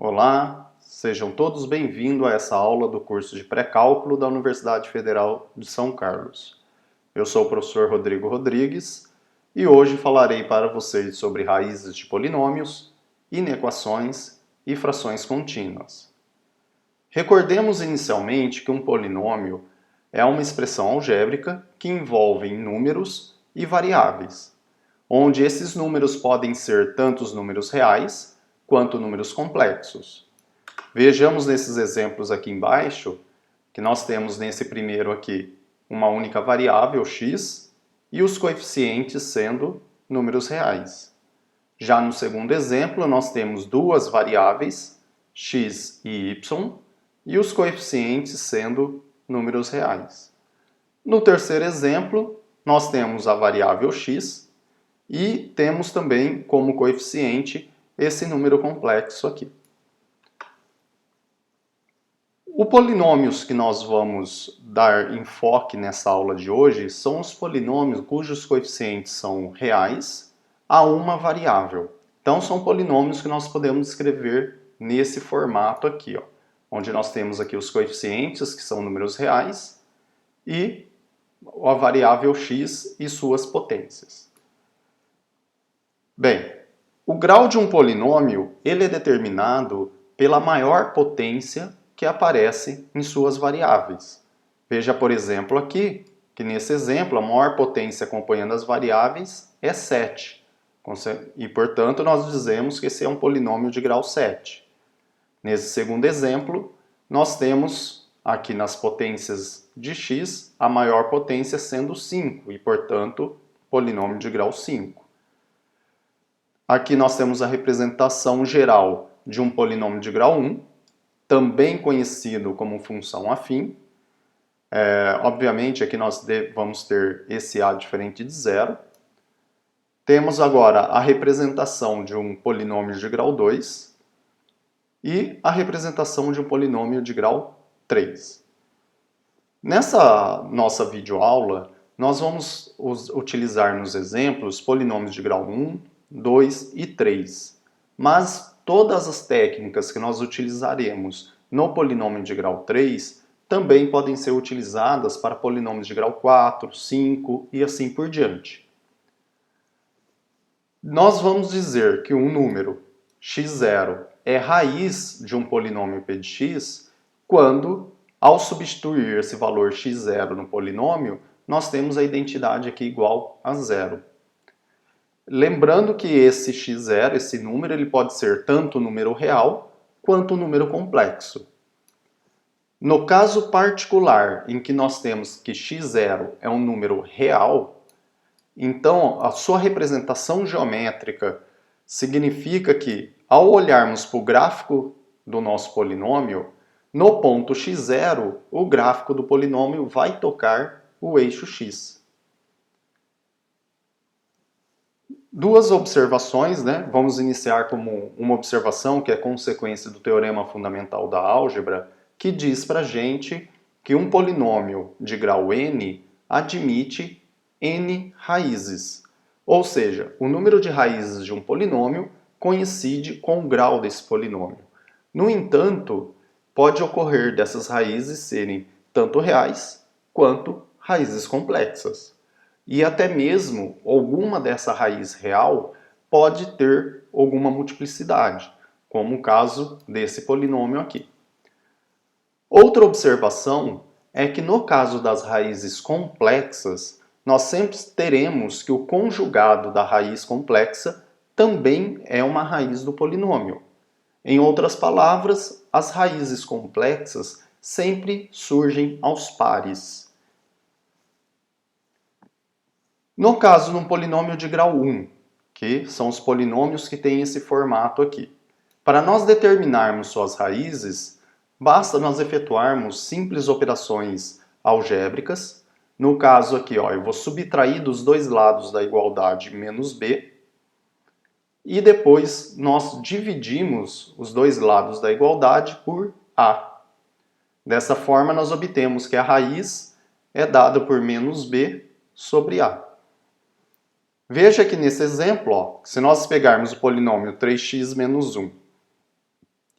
Olá, sejam todos bem-vindos a essa aula do curso de pré-cálculo da Universidade Federal de São Carlos. Eu sou o professor Rodrigo Rodrigues e hoje falarei para vocês sobre raízes de polinômios, inequações e frações contínuas. Recordemos inicialmente que um polinômio é uma expressão algébrica que envolve números e variáveis, onde esses números podem ser tanto os números reais quanto números complexos. Vejamos nesses exemplos aqui embaixo, que nós temos nesse primeiro aqui uma única variável, x, e os coeficientes sendo números reais. Já no segundo exemplo, nós temos duas variáveis, x e y, e os coeficientes sendo números reais. No terceiro exemplo, nós temos a variável x e temos também como coeficiente esse número complexo aqui. Os polinômios que nós vamos dar enfoque nessa aula de hoje são os polinômios cujos coeficientes são reais a uma variável. Então são polinômios que nós podemos escrever nesse formato aqui, ó, onde nós temos aqui os coeficientes, que são números reais, e a variável x e suas potências. Bem, o grau de um polinômio ele é determinado pela maior potência que aparece em suas variáveis. Veja, por exemplo, aqui, que nesse exemplo a maior potência acompanhando as variáveis é 7. E, portanto, nós dizemos que esse é um polinômio de grau 7. Nesse segundo exemplo, nós temos aqui nas potências de x a maior potência sendo 5 e, portanto, polinômio de grau 5. Aqui nós temos a representação geral de um polinômio de grau 1, também conhecido como função afim. Obviamente, aqui nós vamos ter esse a diferente de zero. Temos agora a representação de um polinômio de grau 2 e a representação de um polinômio de grau 3. Nessa nossa videoaula, nós vamos utilizar nos exemplos polinômios de grau 1, 2 e 3. Mas todas as técnicas que nós utilizaremos no polinômio de grau 3 também podem ser utilizadas para polinômios de grau 4, 5 e assim por diante. Nós vamos dizer que um número x0 é raiz de um polinômio p de x quando, ao substituir esse valor x0 no polinômio, nós temos a identidade aqui igual a zero. Lembrando que esse x0, esse número, ele pode ser tanto um número real quanto um número complexo. No caso particular em que nós temos que x0 é um número real, então a sua representação geométrica significa que, ao olharmos para o gráfico do nosso polinômio, no ponto x0, o gráfico do polinômio vai tocar o eixo x. Duas observações, né? Vamos iniciar como uma observação que é consequência do teorema fundamental da álgebra, que diz para a gente que um polinômio de grau n admite n raízes. Ou seja, o número de raízes de um polinômio coincide com o grau desse polinômio. No entanto, pode ocorrer dessas raízes serem tanto reais quanto raízes complexas. E até mesmo alguma dessa raiz real pode ter alguma multiplicidade, como o caso desse polinômio aqui. Outra observação é que no caso das raízes complexas, nós sempre teremos que o conjugado da raiz complexa também é uma raiz do polinômio. Em outras palavras, as raízes complexas sempre surgem aos pares. No caso de um polinômio de grau 1, que são os polinômios que têm esse formato aqui, para nós determinarmos suas raízes, basta nós efetuarmos simples operações algébricas. No caso aqui, ó, eu vou subtrair dos dois lados da igualdade menos b, e depois nós dividimos os dois lados da igualdade por a. Dessa forma, nós obtemos que a raiz é dada por menos b sobre a. Veja que nesse exemplo, ó, se nós pegarmos o polinômio 3x menos 1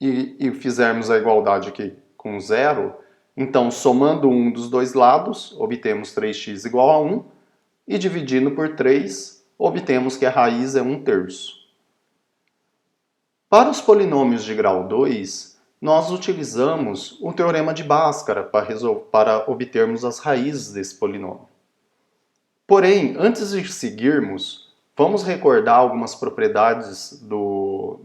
e fizermos a igualdade aqui com 0, então somando 1 dos dois lados, obtemos 3x igual a 1, e dividindo por 3, obtemos que a raiz é 1/3. Para os polinômios de grau 2, nós utilizamos o teorema de Bhaskara para obtermos as raízes desse polinômio. Porém, antes de seguirmos, vamos recordar algumas propriedades do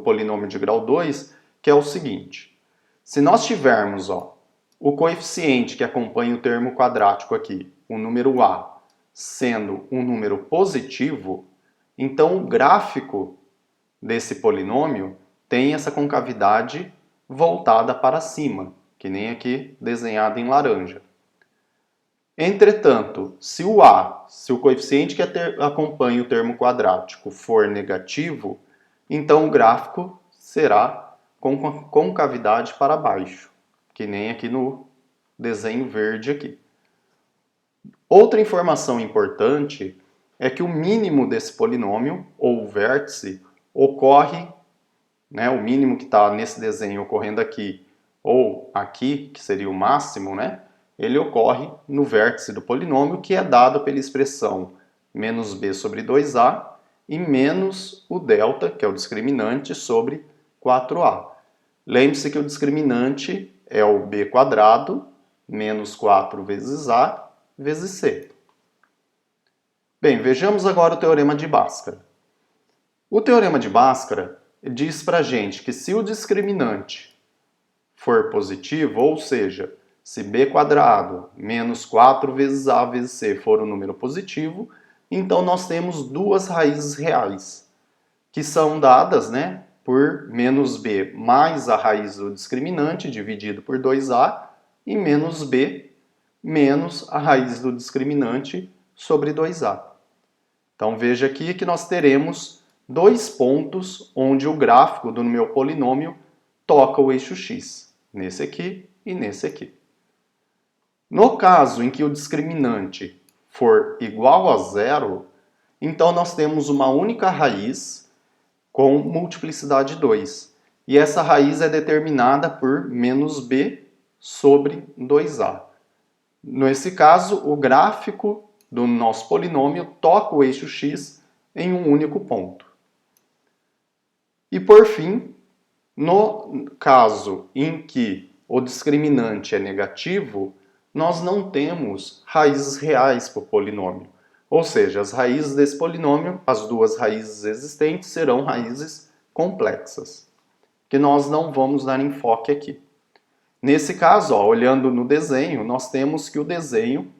polinômio de grau 2, que é o seguinte. Se nós tivermos o coeficiente que acompanha o termo quadrático aqui, o número a, sendo um número positivo, então o gráfico desse polinômio tem essa concavidade voltada para cima, que nem aqui desenhado em laranja. Entretanto, se o coeficiente que acompanha o termo quadrático for negativo, então o gráfico será com concavidade para baixo, que nem aqui no desenho verde aqui. Outra informação importante é que o mínimo desse polinômio, ou o vértice, ocorre, o mínimo que está nesse desenho ocorrendo aqui, ou aqui, que seria o máximo, ele ocorre no vértice do polinômio, que é dado pela expressão menos b sobre 2a e menos o delta, que é o discriminante, sobre 4a. Lembre-se que o discriminante é o b quadrado menos 4 vezes a vezes c. Bem, vejamos agora o teorema de Bhaskara. O teorema de Bhaskara diz pra gente que se o discriminante for positivo, ou seja, se b quadrado menos 4 vezes a vezes c for um número positivo, então nós temos duas raízes reais, que são dadas por menos b mais a raiz do discriminante dividido por 2a e menos b menos a raiz do discriminante sobre 2a. Então veja aqui que nós teremos dois pontos onde o gráfico do meu polinômio toca o eixo x, nesse aqui e nesse aqui. No caso em que o discriminante for igual a 0, então nós temos uma única raiz com multiplicidade 2. E essa raiz é determinada por menos b sobre 2a. Nesse caso, o gráfico do nosso polinômio toca o eixo x em um único ponto. E por fim, no caso em que o discriminante é negativo, nós não temos raízes reais para o polinômio. Ou seja, as raízes desse polinômio, as duas raízes existentes, serão raízes complexas, que nós não vamos dar enfoque aqui. Nesse caso, olhando no desenho, nós temos que o desenho,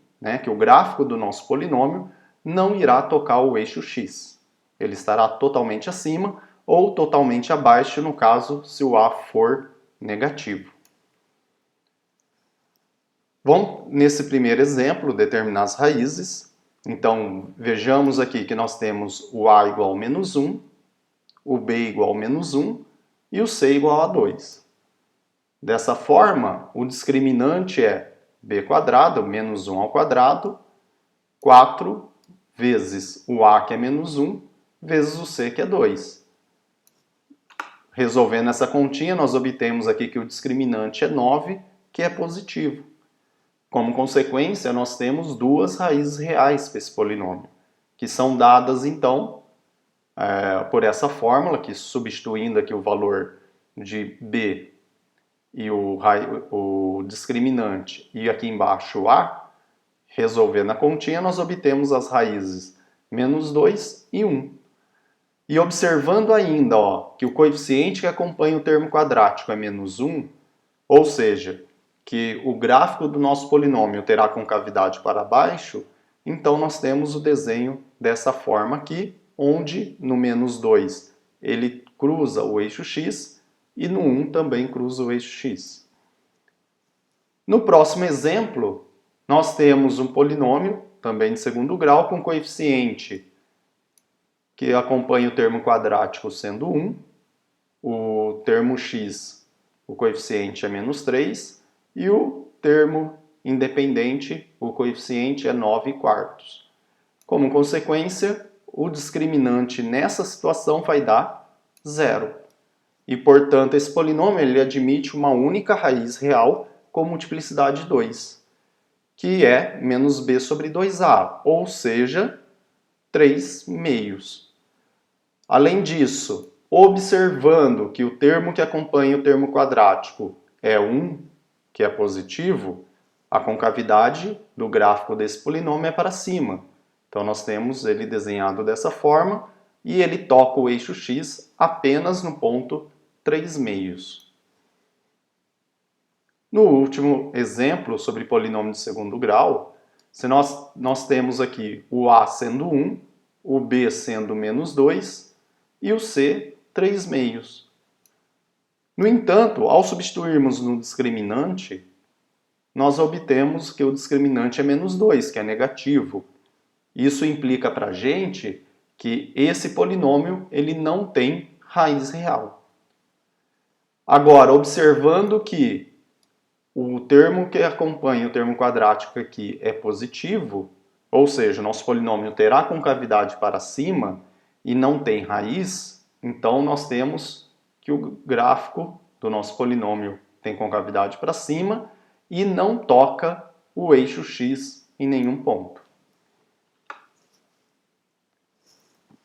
que o gráfico do nosso polinômio, não irá tocar o eixo x. Ele estará totalmente acima ou totalmente abaixo, no caso, se o a for negativo. Vamos, nesse primeiro exemplo, determinar as raízes. Então, vejamos aqui que nós temos o a igual a menos 1, o b igual a menos 1 e o c igual a 2. Dessa forma, o discriminante é b quadrado, menos 1 ao quadrado, 4 vezes o a, que é menos 1, vezes o c, que é 2. Resolvendo essa continha, nós obtemos aqui que o discriminante é 9, que é positivo. Como consequência, nós temos duas raízes reais para esse polinômio, que são dadas, então, por essa fórmula, que substituindo aqui o valor de b e o discriminante e aqui embaixo o a, resolvendo a continha, nós obtemos as raízes menos 2 e 1. E observando ainda que o coeficiente que acompanha o termo quadrático é menos 1, ou seja, que o gráfico do nosso polinômio terá concavidade para baixo, então nós temos o desenho dessa forma aqui, onde no menos 2 ele cruza o eixo x e no 1 também cruza o eixo x. No próximo exemplo, nós temos um polinômio, também de segundo grau, com coeficiente que acompanha o termo quadrático sendo 1, o termo x, o coeficiente é menos 3, e o termo independente, o coeficiente é 9/4. Como consequência, o discriminante nessa situação vai dar 0. e, portanto, esse polinômio ele admite uma única raiz real com multiplicidade 2, que é menos b sobre 2a, ou seja, 3 meios. Além disso, observando que o termo que acompanha o termo quadrático é 1, que é positivo, a concavidade do gráfico desse polinômio é para cima. Então nós temos ele desenhado dessa forma e ele toca o eixo x apenas no ponto 3 meios. No último exemplo sobre polinômio de segundo grau, se nós temos aqui o a sendo 1, o b sendo menos 2 e o c 3 meios. No entanto, ao substituirmos no discriminante, nós obtemos que o discriminante é menos 2, que é negativo. Isso implica para a gente que esse polinômio ele não tem raiz real. Agora, observando que o termo que acompanha o termo quadrático aqui é positivo, ou seja, o nosso polinômio terá concavidade para cima e não tem raiz, então nós temos que o gráfico do nosso polinômio tem concavidade para cima e não toca o eixo x em nenhum ponto.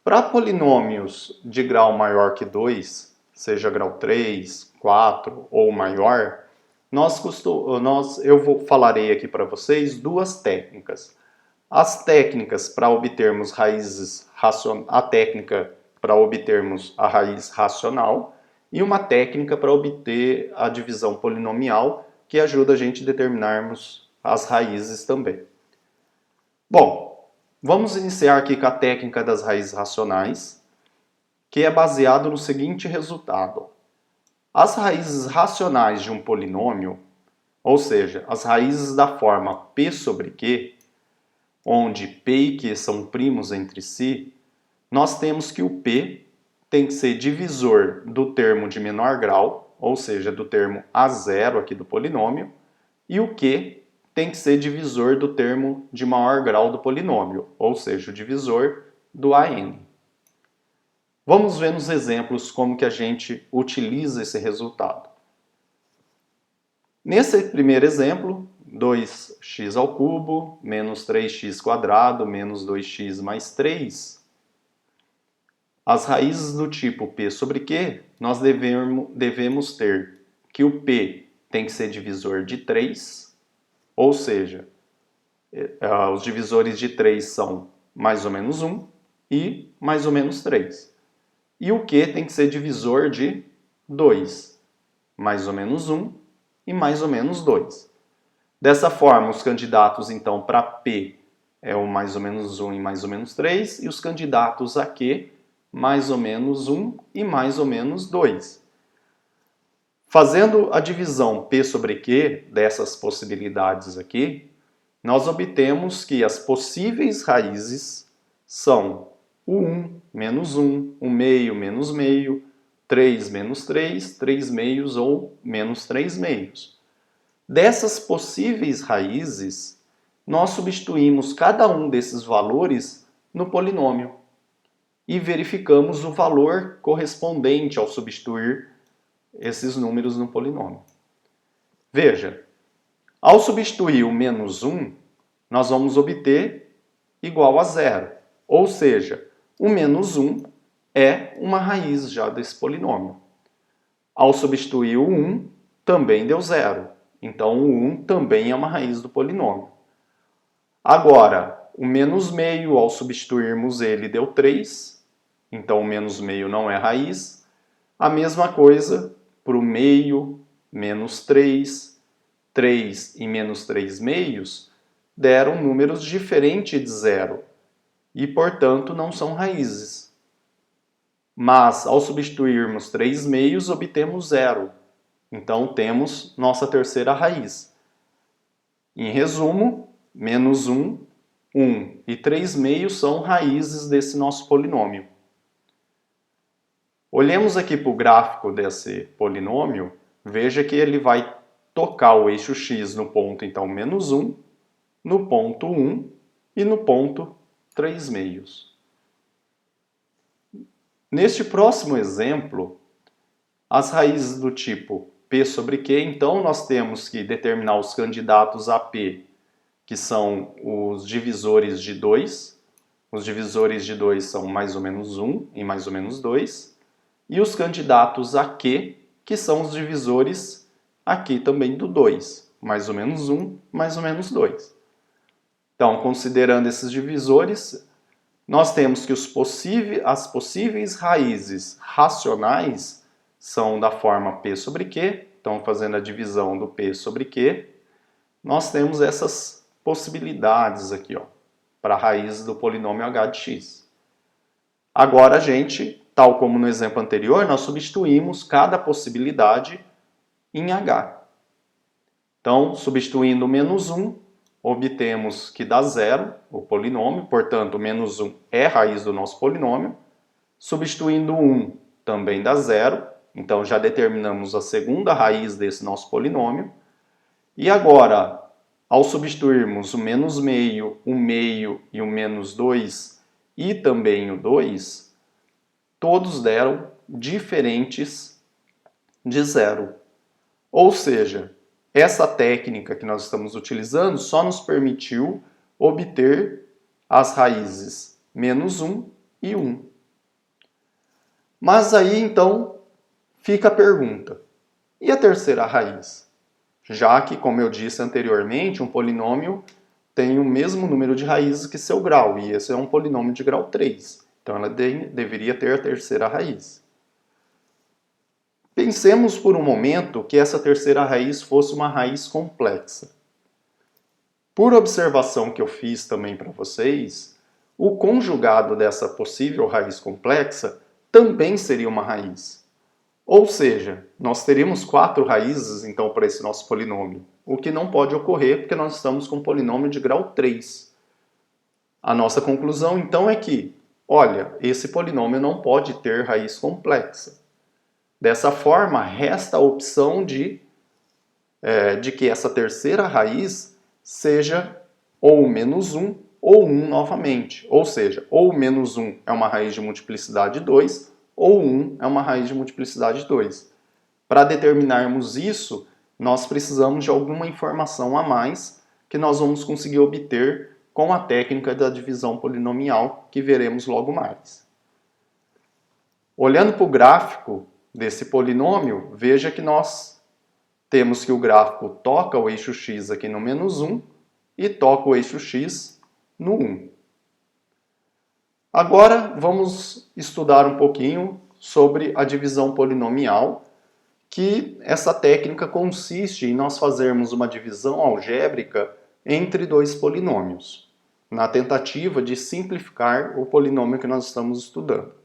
Para polinômios de grau maior que 2, seja grau 3, 4 ou maior, falarei aqui para vocês duas técnicas. As técnicas para obtermos a técnica para obtermos a raiz racional e uma técnica para obter a divisão polinomial, que ajuda a gente a determinarmos as raízes também. Bom, vamos iniciar aqui com a técnica das raízes racionais, que é baseado no seguinte resultado. As raízes racionais de um polinômio, ou seja, as raízes da forma p sobre q, onde p e q são primos entre si, nós temos que o p tem que ser divisor do termo de menor grau, ou seja, do termo a0 aqui do polinômio, e o q tem que ser divisor do termo de maior grau do polinômio, ou seja, o divisor do an. Vamos ver nos exemplos como que a gente utiliza esse resultado. Nesse primeiro exemplo, 2x ao cubo menos 3x quadrado menos 2x mais 3. As raízes do tipo p sobre q, nós devemos ter que o p tem que ser divisor de 3, ou seja, os divisores de 3 são mais ou menos 1 e mais ou menos 3. E o q tem que ser divisor de 2, mais ou menos 1 e mais ou menos 2. Dessa forma, os candidatos então para P é o mais ou menos 1 e mais ou menos 3, e os candidatos a Q, mais ou menos 1 e mais ou menos 2. Fazendo a divisão P sobre Q dessas possibilidades aqui, nós obtemos que as possíveis raízes são o 1 menos 1, o meio menos meio, 3 menos 3, 3 meios ou menos 3 meios. Dessas possíveis raízes, nós substituímos cada um desses valores no polinômio e verificamos o valor correspondente ao substituir esses números no polinômio. Veja, ao substituir o menos 1, nós vamos obter igual a 0. Ou seja, o menos 1 é uma raiz já desse polinômio. Ao substituir o 1, também deu 0. Então, o 1 também é uma raiz do polinômio. Agora, o menos meio, ao substituirmos ele, deu 3. Então, o menos meio não é raiz. A mesma coisa para o meio, menos 3. 3 e menos 3 meios deram números diferentes de 0 e, portanto, não são raízes. Mas, ao substituirmos 3 meios, obtemos 0. Então, temos nossa terceira raiz. Em resumo, menos 1, 1 e 3 meios são raízes desse nosso polinômio. Olhemos aqui para o gráfico desse polinômio, veja que ele vai tocar o eixo x no ponto, então, menos 1, no ponto 1 e no ponto 3 meios. Neste próximo exemplo, As raízes do tipo P sobre Q, então nós temos que determinar os candidatos a P, que são os divisores de 2. Os divisores de 2 são mais ou menos 1 e mais ou menos 2. E os candidatos a Q, que são os divisores aqui também do 2. Mais ou menos 1, mais ou menos 2. Então, considerando esses divisores, nós temos que as possíveis raízes racionais são da forma P sobre Q. Então, fazendo a divisão do P sobre Q, nós temos essas possibilidades aqui, ó, para a raiz do polinômio h de x. Agora a gente, tal como no exemplo anterior, nós substituímos cada possibilidade em h. Então, substituindo menos 1, obtemos que dá zero o polinômio, portanto, menos 1 é a raiz do nosso polinômio. Substituindo 1 também dá zero, então já determinamos a segunda raiz desse nosso polinômio. E agora, ao substituirmos o menos meio, o meio e o menos 2 e também o 2, todos deram diferentes de zero. Ou seja, essa técnica que nós estamos utilizando só nos permitiu obter as raízes menos 1 e 1. Mas aí então fica a pergunta, e a terceira raiz? Já que, como eu disse anteriormente, um polinômio tem o mesmo número de raízes que seu grau, e esse é um polinômio de grau 3. Então ela deveria ter a terceira raiz. Pensemos por um momento que essa terceira raiz fosse uma raiz complexa. Por observação que eu fiz também para vocês, o conjugado dessa possível raiz complexa também seria uma raiz. Ou seja, nós teríamos 4 raízes então para esse nosso polinômio, o que não pode ocorrer porque nós estamos com um polinômio de grau 3. A nossa conclusão então é que, olha, esse polinômio não pode ter raiz complexa. Dessa forma, resta a opção de que essa terceira raiz seja ou menos 1 ou 1 novamente. Ou seja, ou menos 1 é uma raiz de multiplicidade 2, ou 1 é uma raiz de multiplicidade 2. Para determinarmos isso, nós precisamos de alguma informação a mais que nós vamos conseguir obter com a técnica da divisão polinomial, que veremos logo mais. Olhando para o gráfico desse polinômio, veja que nós temos que o gráfico toca o eixo x aqui no menos 1 e toca o eixo x no 1. Agora vamos estudar um pouquinho sobre a divisão polinomial, que essa técnica consiste em nós fazermos uma divisão algébrica entre dois polinômios, na tentativa de simplificar o polinômio que nós estamos estudando.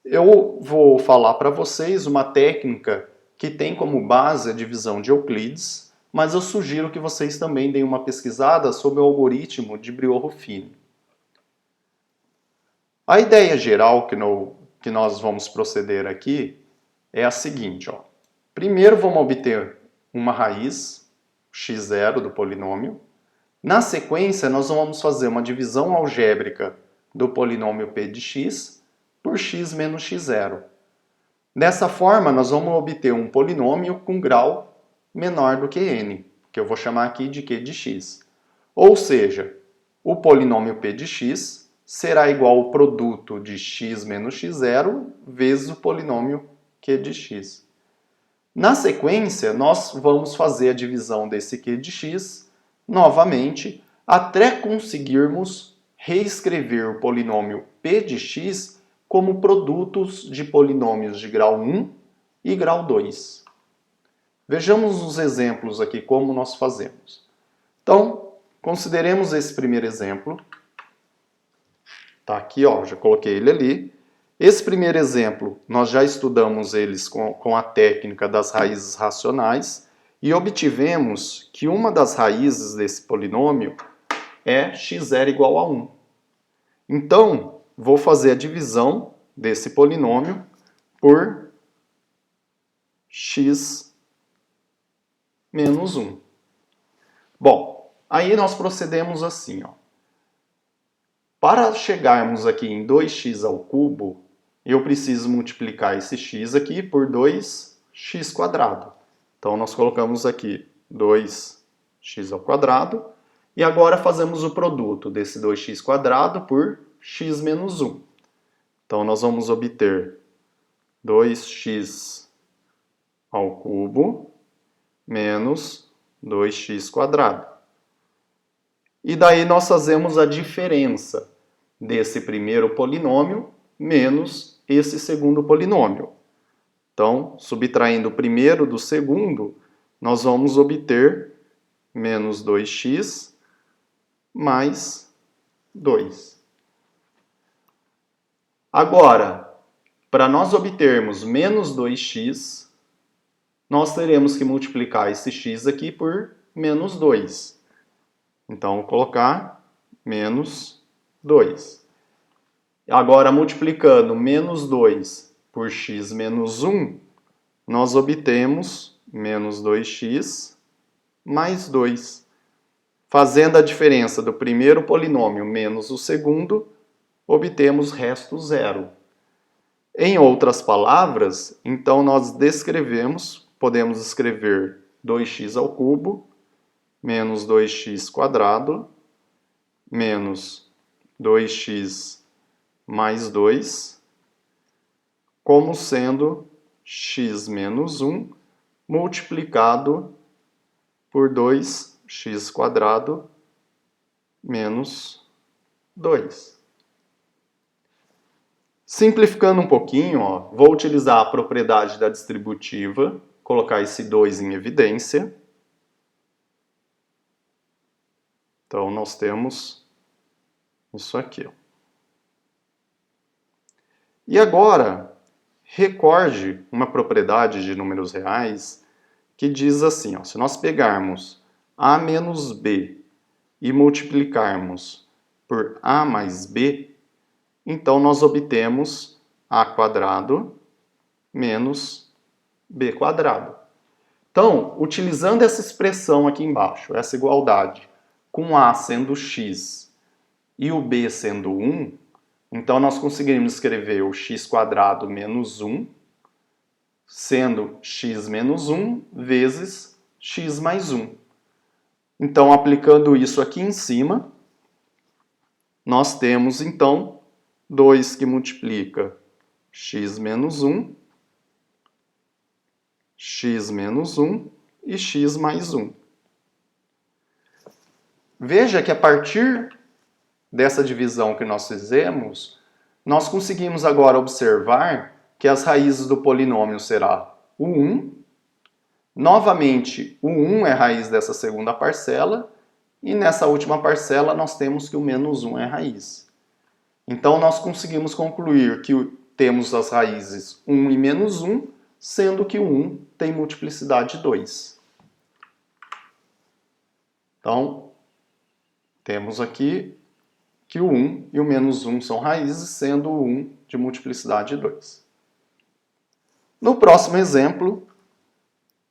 Eu vou falar para vocês uma técnica que tem como base a divisão de Euclides, mas eu sugiro que vocês também deem uma pesquisada sobre o algoritmo de Briot-Ruffini. A ideia geral que nós vamos proceder aqui é a seguinte. Ó. Primeiro vamos obter uma raiz, x0 do polinômio. Na sequência, nós vamos fazer uma divisão algébrica do polinômio p de x por x menos x0. Dessa forma, nós vamos obter um polinômio com grau menor do que n, que eu vou chamar aqui de q de x. Ou seja, o polinômio p de x será igual ao produto de x menos x0 vezes o polinômio q de x. Na sequência, nós vamos fazer a divisão desse q de x novamente até conseguirmos reescrever o polinômio p de x como produtos de polinômios de grau 1 e grau 2. Vejamos os exemplos aqui como nós fazemos. Então, consideremos esse primeiro exemplo. Tá aqui, ó, já coloquei ele ali. Esse primeiro exemplo, nós já estudamos eles com a técnica das raízes racionais e obtivemos que uma das raízes desse polinômio é x0 igual a 1. Então, vou fazer a divisão desse polinômio por x menos 1. Bom, aí nós procedemos assim, ó. Para chegarmos aqui em 2x ao cubo, eu preciso multiplicar esse x aqui por 2x². Então, nós colocamos aqui 2x², e agora fazemos o produto desse 2x² por x menos 1. Então, nós vamos obter 2x² menos 2x². E daí nós fazemos a diferença desse primeiro polinômio menos esse segundo polinômio. Então, subtraindo o primeiro do segundo, nós vamos obter menos 2x mais 2. Agora, para nós obtermos menos 2x, nós teremos que multiplicar esse x aqui por menos 2. Então, vou colocar menos 2. Agora, multiplicando menos 2 por x menos 1, nós obtemos menos 2x mais 2. Fazendo a diferença do primeiro polinômio menos o segundo, obtemos resto zero. Em outras palavras, então nós podemos escrever 2x² menos 2x² menos 2x mais 2, como sendo x menos 1 multiplicado por 2x² menos 2. Simplificando um pouquinho, vou utilizar a propriedade da distributiva, colocar esse 2 em evidência. Então, nós temos isso aqui. E agora, recorde uma propriedade de números reais que diz assim, se nós pegarmos a menos b e multiplicarmos por a mais b, então nós obtemos a² menos b². Então, utilizando essa expressão aqui embaixo, essa igualdade, com a sendo x e o b sendo 1, então nós conseguimos escrever o x² menos 1, sendo x menos 1 vezes x mais 1. Então, aplicando isso aqui em cima, nós temos, então, 2 que multiplica x menos 1, x menos 1 e x mais 1. Veja que a partir dessa divisão que nós fizemos, nós conseguimos agora observar que as raízes do polinômio será o 1. Novamente, o 1 é raiz dessa segunda parcela, e nessa última parcela nós temos que o menos 1 é raiz. Então, nós conseguimos concluir que temos as raízes 1 e menos 1, sendo que o 1 tem multiplicidade 2. Então, temos aqui que o 1 e o menos 1 são raízes, sendo o 1 de multiplicidade 2. No próximo exemplo,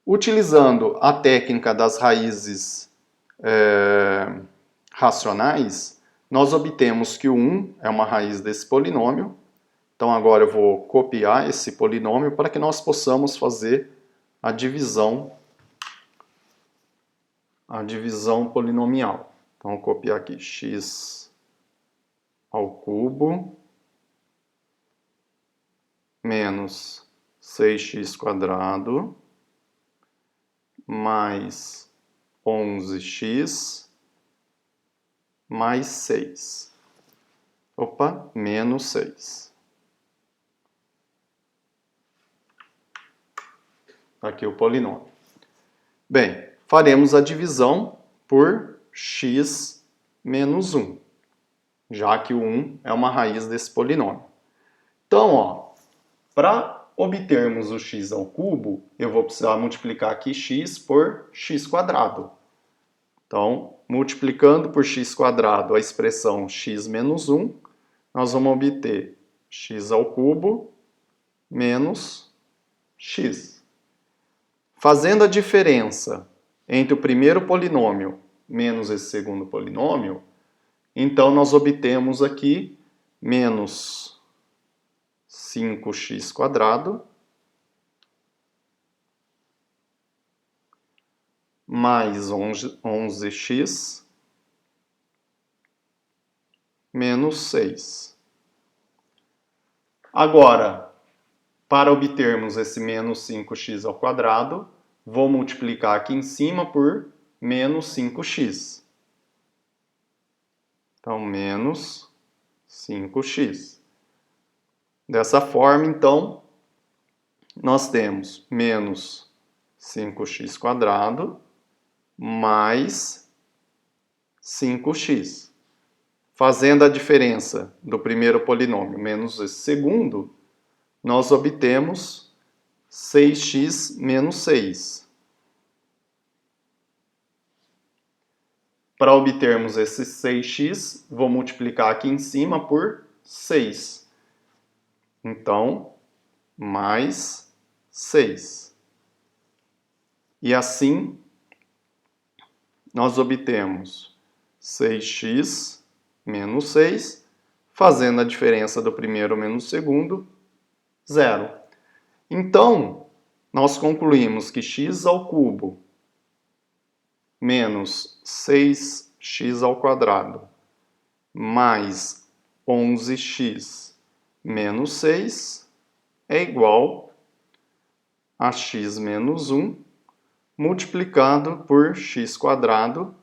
utilizando a técnica das raízes racionais, nós obtemos que o 1 é uma raiz desse polinômio. Então agora eu vou copiar esse polinômio para que nós possamos fazer a divisão polinomial. Então, vou copiar aqui x² menos 6x² mais 11x mais 6. Menos 6. Aqui o polinômio. Bem, faremos a divisão por x menos 1, já que o 1 é uma raiz desse polinômio. Então, para obtermos o x², eu vou precisar multiplicar aqui x por x². Então, multiplicando por x² a expressão x menos 1, nós vamos obter x² menos x. Fazendo a diferença entre o primeiro polinômio menos esse segundo polinômio, então nós obtemos aqui menos 5x² mais 11x menos 6. Agora, para obtermos esse menos 5x², vou multiplicar aqui em cima por menos 5x. Então, menos 5x. Dessa forma, então, nós temos menos 5x² mais 5x. Fazendo a diferença do primeiro polinômio menos esse segundo, nós obtemos 6x menos 6. Para obtermos esse 6x, vou multiplicar aqui em cima por 6. Então, mais 6. E assim, nós obtemos 6x menos 6, fazendo a diferença do primeiro menos o segundo, 0. Então, nós concluímos que x² menos 6x² mais 11x menos 6 é igual a x menos 1 multiplicado por x²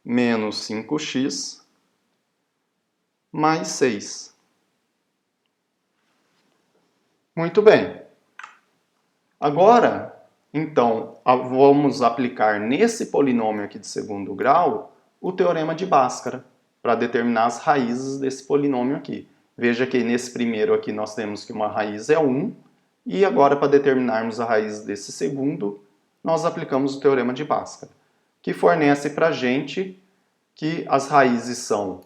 menos 5x mais 6. Muito bem. Agora, então, vamos aplicar nesse polinômio aqui de segundo grau o teorema de Bhaskara para determinar as raízes desse polinômio aqui. Veja que nesse primeiro aqui nós temos que uma raiz é 1, e agora para determinarmos a raiz desse segundo, nós aplicamos o teorema de Bhaskara, que fornece para a gente que as raízes são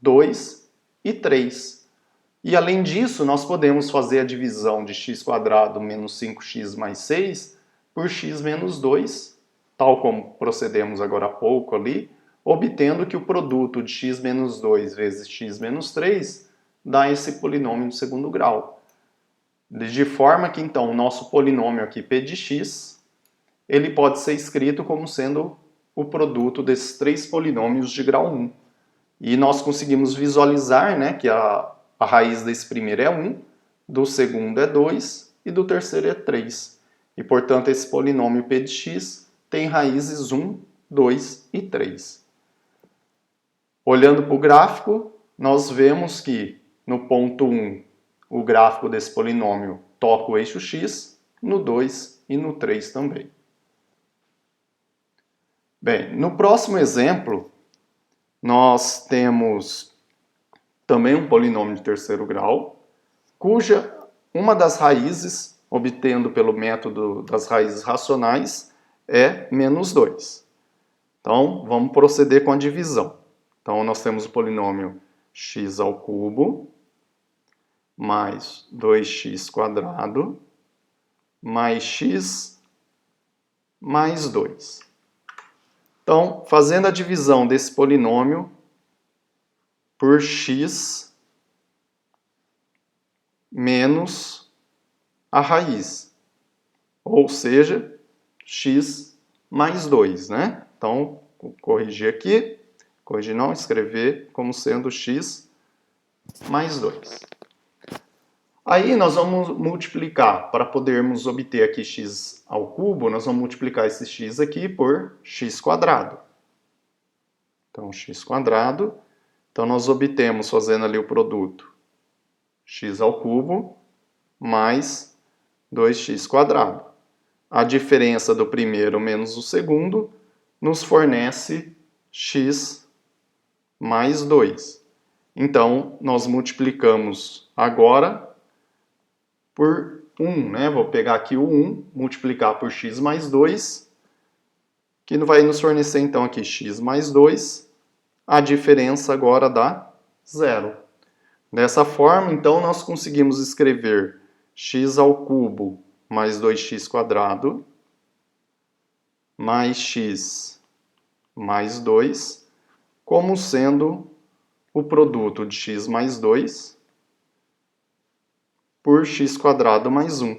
2 e 3. E além disso, nós podemos fazer a divisão de x² menos 5x mais 6 por x menos 2, tal como procedemos agora há pouco ali, obtendo que o produto de x menos 2 vezes x menos 3 dá esse polinômio de segundo grau. De forma que, então, o nosso polinômio aqui, p de x, ele pode ser escrito como sendo o produto desses três polinômios de grau 1. E nós conseguimos visualizar, né, que a raiz desse primeiro é 1, do segundo é 2 e do terceiro é 3. E, portanto, esse polinômio p de x tem raízes 1, 2 e 3. Olhando para o gráfico, nós vemos que no ponto 1, o gráfico desse polinômio toca o eixo x, no 2 e no 3 também. Bem, no próximo exemplo, nós temos também um polinômio de terceiro grau, cuja uma das raízes, obtendo pelo método das raízes racionais, é menos 2. Então, vamos proceder com a divisão. Então, nós temos o polinômio x² mais 2x² mais x mais 2. Então, fazendo a divisão desse polinômio por x menos a raiz, ou seja, x mais 2, né? Então, vou corrigir aqui, corrigir não, escrever como sendo x mais 2. Aí nós vamos multiplicar, para podermos obter aqui x ao cubo, nós vamos multiplicar esse x aqui por x². Então, x². Então, nós obtemos, fazendo ali o produto, x³ mais 2x². A diferença do primeiro menos o segundo nos fornece x mais 2. Então, nós multiplicamos agora por 1, né? Vou pegar aqui o 1, multiplicar por x mais 2, que vai nos fornecer então aqui x mais 2, a diferença agora dá 0. Dessa forma, então, nós conseguimos escrever x³ mais 2x² mais x mais 2 como sendo o produto de x mais 2 por x² mais 1.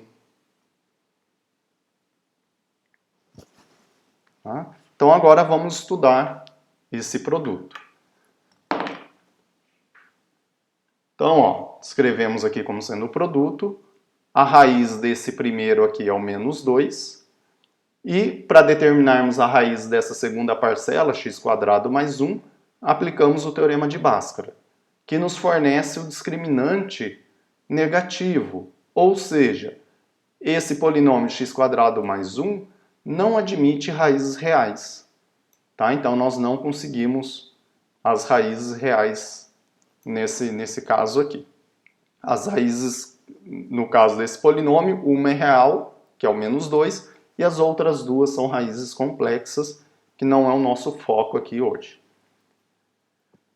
Tá? Então agora vamos estudar esse produto. Então, ó, escrevemos aqui como sendo o produto. A raiz desse primeiro aqui é o menos 2. E para determinarmos a raiz dessa segunda parcela, x² mais 1, aplicamos o teorema de Bhaskara, que nos fornece o discriminante negativo. Ou seja, esse polinômio x² mais 1 não admite raízes reais. Tá? Então nós não conseguimos as raízes reais nesse caso aqui. As raízes, no caso desse polinômio, uma é real, que é o menos 2, e as outras duas são raízes complexas, que não é o nosso foco aqui hoje.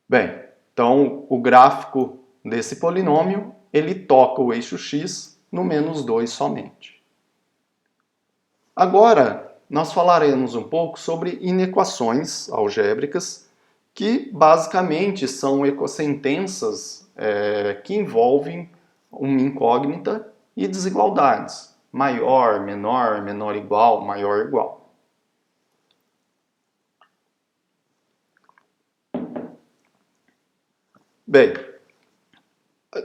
Bem, então o gráfico desse polinômio, ele toca o eixo x no menos 2 somente. Agora, nós falaremos um pouco sobre inequações algébricas, que basicamente são equassentensas que envolvem uma incógnita e desigualdades. Maior, menor, menor igual, maior igual. Bem,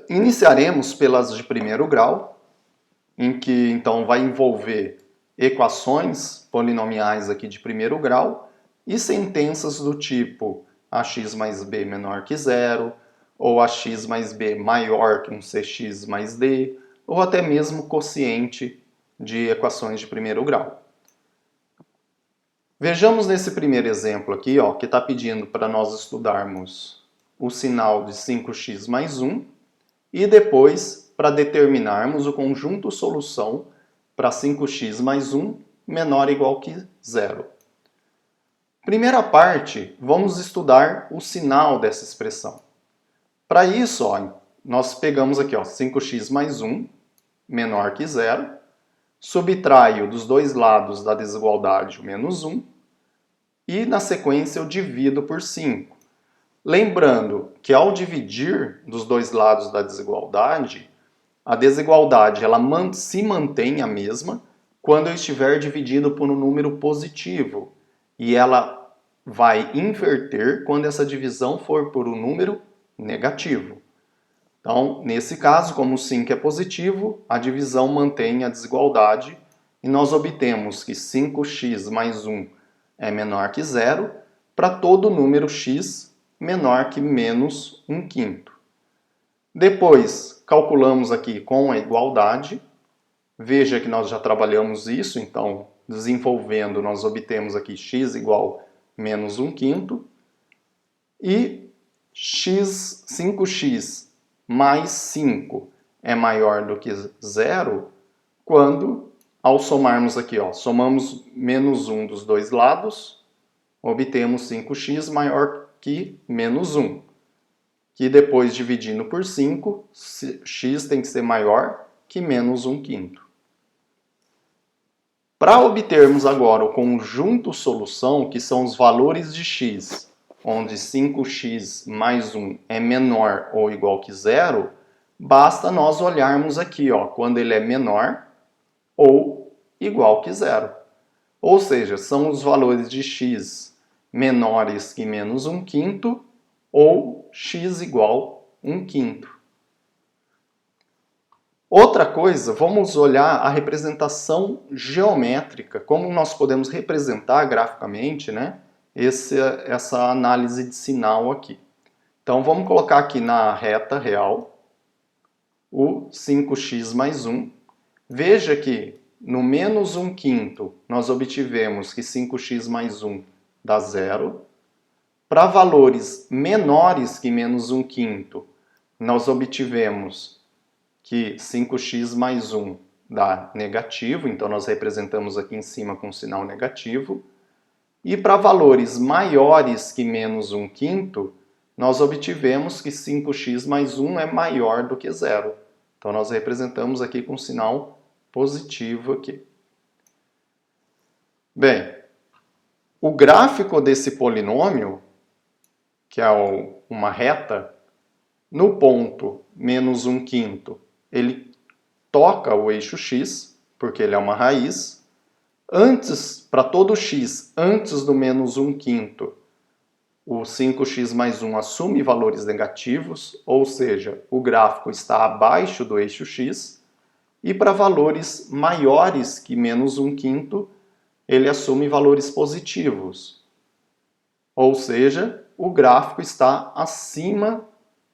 iniciaremos pelas de primeiro grau, em que então vai envolver equações polinomiais aqui de primeiro grau e sentenças do tipo ax mais b menor que zero, ou ax mais b maior que um cx mais d, ou até mesmo quociente de equações de primeiro grau. Vejamos nesse primeiro exemplo aqui, ó, que está pedindo para nós estudarmos o sinal de 5x mais 1 e depois para determinarmos o conjunto solução para 5x mais 1 menor ou igual que zero. Primeira parte, vamos estudar o sinal dessa expressão. Para isso, ó, nós pegamos aqui ó, 5x mais 1 menor que zero, subtraio dos dois lados da desigualdade o menos 1 e na sequência eu divido por 5. Lembrando que ao dividir dos dois lados da desigualdade, a desigualdade ela se mantém a mesma quando eu estiver dividido por um número positivo. E ela vai inverter quando essa divisão for por um número negativo. Então, nesse caso, como o 5 é positivo, a divisão mantém a desigualdade e nós obtemos que 5x mais 1 é menor que zero para todo número x menor que menos 1/5. Depois, calculamos aqui com a igualdade. Veja que nós já trabalhamos isso, então, desenvolvendo, nós obtemos aqui x igual a menos 1/5. E 5x mais 5 é maior do que zero quando, ao somarmos aqui, ó, somamos menos 1 dos dois lados, obtemos 5x maior que menos 1. Que depois dividindo por 5, x tem que ser maior que menos 1/5. Para obtermos agora o conjunto solução, que são os valores de x, onde 5x mais 1 é menor ou igual que zero, basta nós olharmos aqui, ó, quando ele é menor ou igual que zero. Ou seja, são os valores de x menores que menos 1/5 ou x igual a 1/5. Outra coisa, vamos olhar a representação geométrica, como nós podemos representar graficamente, né, essa análise de sinal aqui. Então vamos colocar aqui na reta real o 5x mais 1. Veja que no menos 1/5 nós obtivemos que 5x mais 1 dá zero. Para valores menores que menos 1/5 nós obtivemos que 5x mais 1 dá negativo, então nós representamos aqui em cima com sinal negativo. E para valores maiores que menos 1/5, nós obtivemos que 5x mais 1 é maior do que zero. Então nós representamos aqui com sinal positivo aqui. Bem, o gráfico desse polinômio, que é uma reta, no ponto menos 1/5, ele toca o eixo x, porque ele é uma raiz. Antes, para todo x, antes do menos 1/5, o 5x mais 1 assume valores negativos, ou seja, o gráfico está abaixo do eixo x. E para valores maiores que menos 1/5, ele assume valores positivos. Ou seja, o gráfico está acima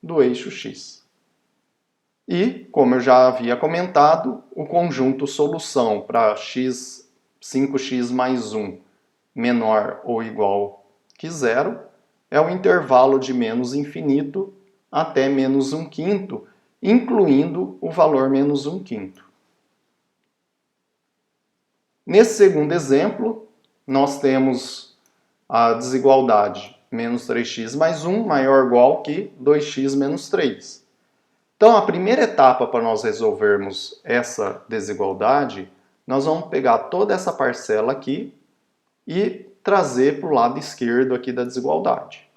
do eixo x. E, como eu já havia comentado, o conjunto solução para 5x mais 1 menor ou igual que zero é o intervalo de menos infinito até menos 1/5, incluindo o valor menos 1/5. Nesse segundo exemplo, nós temos a desigualdade menos 3x mais 1 maior ou igual que 2x menos 3. Então, a primeira etapa para nós resolvermos essa desigualdade, nós vamos pegar toda essa parcela aqui e trazer para o lado esquerdo aqui da desigualdade.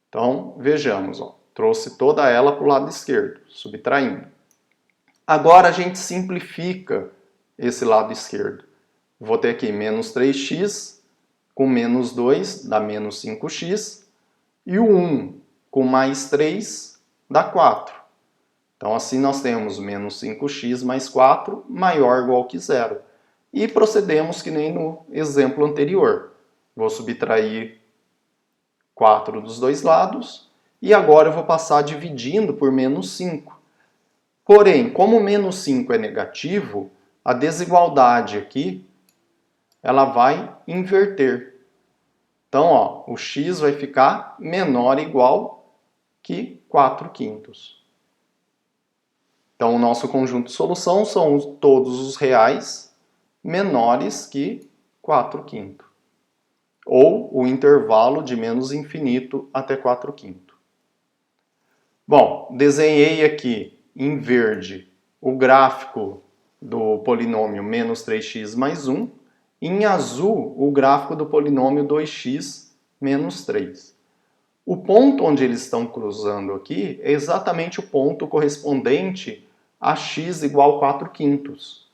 Então, vejamos, ó, trouxe toda ela para o lado esquerdo, subtraindo. Agora a gente simplifica esse lado esquerdo. Vou ter aqui menos 3x com menos 2 dá menos 5x e o 1 com mais 3 dá 4. Então assim nós temos menos 5x mais 4 maior ou igual que zero. E procedemos que nem no exemplo anterior. Vou subtrair 4 dos dois lados e agora eu vou passar dividindo por menos 5. Porém, como menos 5 é negativo, a desigualdade aqui ela vai inverter. Então, ó, o x vai ficar menor ou igual que 4/5. Então, o nosso conjunto de solução são todos os reais menores que 4/5. Ou o intervalo de menos infinito até 4/5. Bom, desenhei aqui em verde o gráfico do polinômio menos 3x mais 1. Em azul, o gráfico do polinômio 2x menos 3. O ponto onde eles estão cruzando aqui é exatamente o ponto correspondente a x igual a 4/5.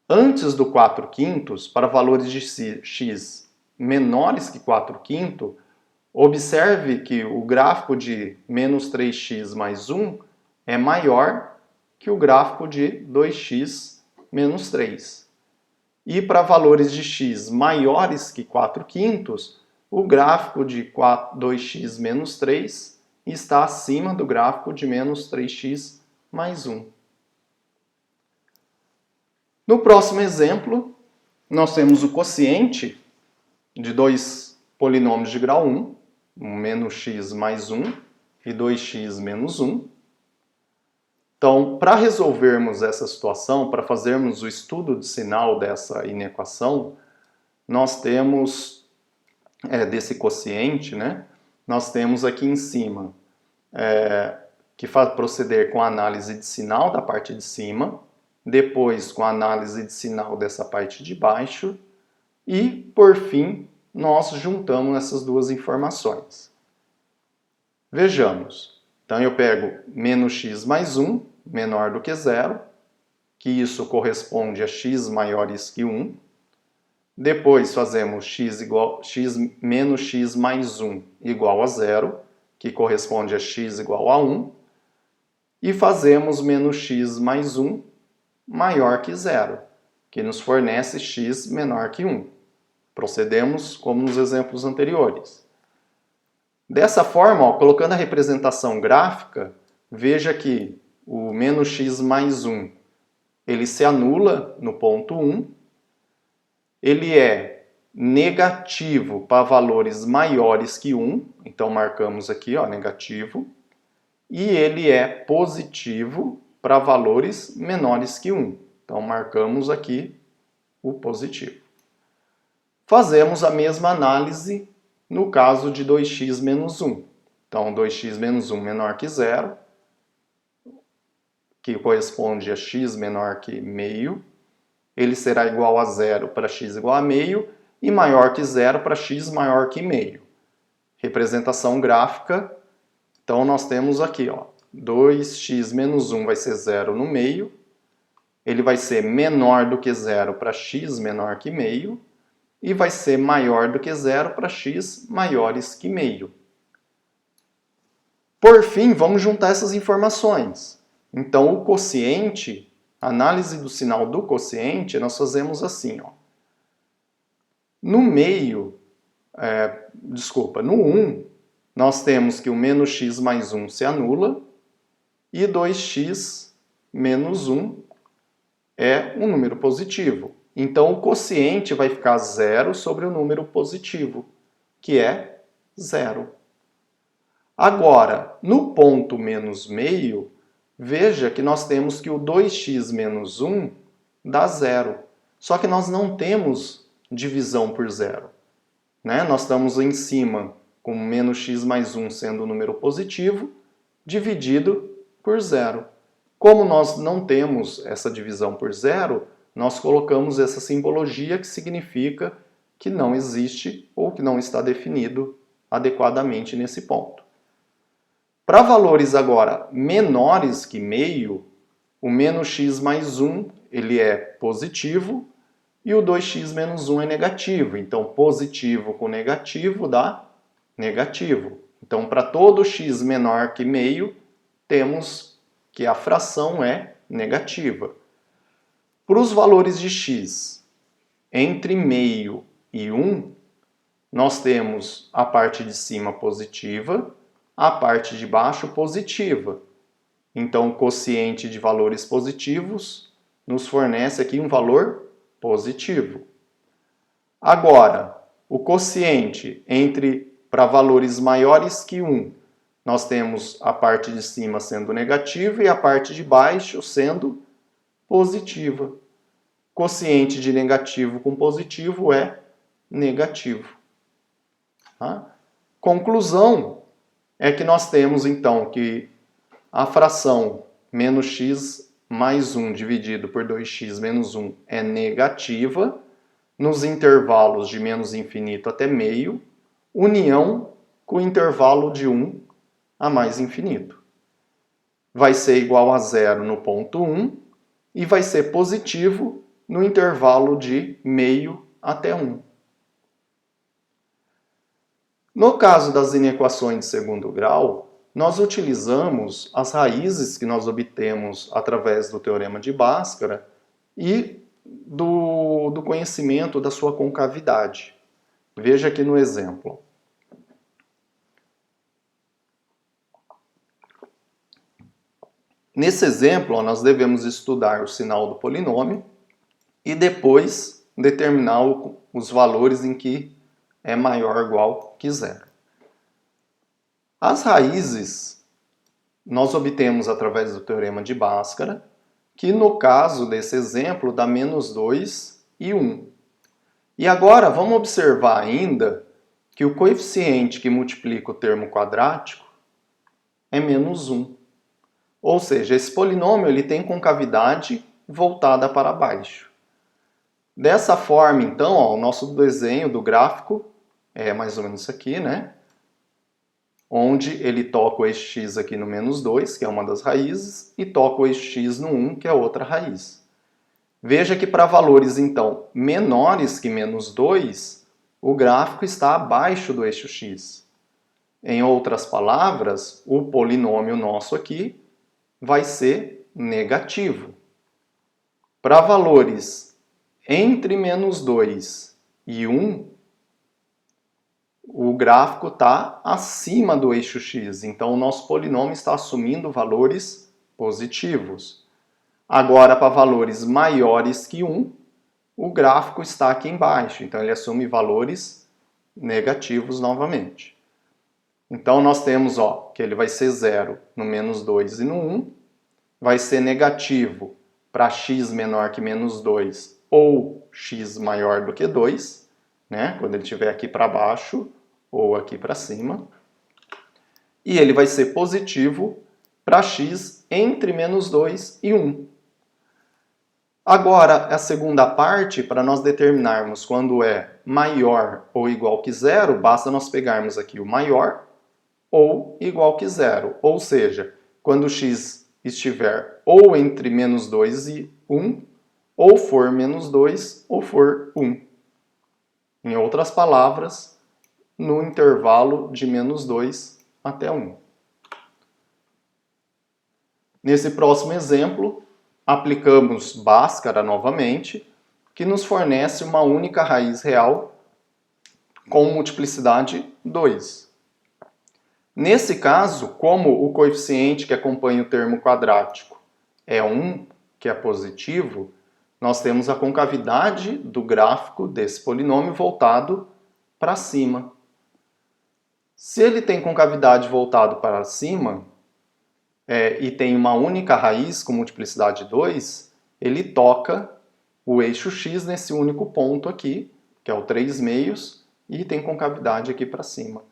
Antes do 4/5, para valores de x menores que 4/5, observe que o gráfico de menos 3x mais 1 é maior que o gráfico de 2x menos 3. E para valores de x maiores que 4/5, o gráfico de 2x menos 3 está acima do gráfico de menos 3x mais 1. No próximo exemplo, nós temos o quociente de dois polinômios de grau 1, menos x mais 1 e 2x menos 1. Então, para resolvermos essa situação, para fazermos o estudo de sinal dessa inequação, nós temos, desse quociente, né? Nós temos aqui em cima que proceder com a análise de sinal da parte de cima, depois com a análise de sinal dessa parte de baixo e, por fim, nós juntamos essas duas informações. Vejamos. Então eu pego menos x mais 1, menor do que zero, que isso corresponde a x maiores que 1. Depois fazemos x menos x mais 1 igual a zero, que corresponde a x igual a 1. E fazemos menos x mais 1 maior que zero, que nos fornece x menor que 1. Procedemos como nos exemplos anteriores. Dessa forma, ó, colocando a representação gráfica, veja que o menos x mais 1 ele se anula no ponto 1, ele é negativo para valores maiores que 1, então marcamos aqui, ó, negativo, e ele é positivo para valores menores que 1, então marcamos aqui o positivo. Fazemos a mesma análise no caso de 2x menos 1. Então, 2x menos 1 menor que zero, que corresponde a x menor que meio, ele será igual a zero para x igual a meio e maior que zero para x maior que meio. Representação gráfica, então nós temos aqui, ó, 2x menos 1 vai ser zero no meio ele vai ser menor do que zero para x menor que meio e vai ser maior do que zero para x maiores que meio. Por fim, vamos juntar essas informações. Então, o quociente, análise do sinal do quociente, nós fazemos assim, ó. No meio, no 1, nós temos que o menos x mais 1 se anula e 2x menos 1 é um número positivo. Então, o quociente vai ficar zero sobre o número positivo, que é zero. Agora, no ponto menos meio, veja que nós temos que o 2x menos 1 dá zero. Só que nós não temos divisão por zero, né? Nós estamos em cima com menos x mais 1 sendo um número positivo, dividido por zero. Como nós não temos essa divisão por zero, nós colocamos essa simbologia que significa que não existe ou que não está definido adequadamente nesse ponto. Para valores agora menores que meio, o menos x mais 1 ele é positivo e o 2x menos 1 é negativo. Então, positivo com negativo dá negativo. Então, para todo x menor que meio, temos que a fração é negativa. Para os valores de x entre meio e 1, nós temos a parte de cima positiva, a parte de baixo positiva. Então, o quociente de valores positivos nos fornece aqui um valor positivo. Agora, o quociente para valores maiores que 1, nós temos a parte de cima sendo negativa e a parte de baixo sendo positiva. Quociente de negativo com positivo é negativo. Tá? Conclusão é que nós temos então que a fração menos x mais 1 dividido por 2x menos 1 é negativa nos intervalos de menos infinito até meio, união com o intervalo de 1 a mais infinito. Vai ser igual a zero no ponto 1 e vai ser positivo no intervalo de meio até 1. No caso das inequações de segundo grau, nós utilizamos as raízes que nós obtemos através do teorema de Bhaskara e do conhecimento da sua concavidade. Veja aqui no exemplo. Nesse exemplo, nós devemos estudar o sinal do polinômio e depois determinar os valores em que é maior ou igual que zero. As raízes nós obtemos através do teorema de Bhaskara, que no caso desse exemplo dá menos 2 e 1. E agora vamos observar ainda que o coeficiente que multiplica o termo quadrático é menos 1. Ou seja, esse polinômio ele tem concavidade voltada para baixo. Dessa forma, então, ó, o nosso desenho do gráfico é mais ou menos isso aqui, né? Onde ele toca o eixo x aqui no menos 2, que é uma das raízes, e toca o eixo x no 1, que é outra raiz. Veja que para valores, então, menores que menos 2, o gráfico está abaixo do eixo x. Em outras palavras, o polinômio nosso aqui vai ser negativo. Para valores entre menos 2 e 1, o gráfico está acima do eixo x, então o nosso polinômio está assumindo valores positivos. Agora, para valores maiores que 1, o gráfico está aqui embaixo, então ele assume valores negativos novamente. Então nós temos que ele vai ser 0 no menos 2 e no 1, vai ser negativo para x menor que menos 2 ou x maior do que 2, né? Quando ele estiver aqui para baixo ou aqui para cima. E ele vai ser positivo para x entre menos 2 e 1. Agora, a segunda parte, para nós determinarmos quando é maior ou igual que zero, basta nós pegarmos aqui o maior ou igual que zero. Ou seja, quando x estiver ou entre menos 2 1, ou for menos 2, ou for 1. Em outras palavras, no intervalo de menos 2 até 1. Nesse próximo exemplo, aplicamos Bhaskara novamente, que nos fornece uma única raiz real com multiplicidade 2. Nesse caso, como o coeficiente que acompanha o termo quadrático é 1, que é positivo, nós temos a concavidade do gráfico desse polinômio voltado para cima. Se ele tem concavidade voltado para cima, e tem uma única raiz com multiplicidade 2, ele toca o eixo x nesse único ponto aqui, que é o 3 meios, e tem concavidade aqui para cima.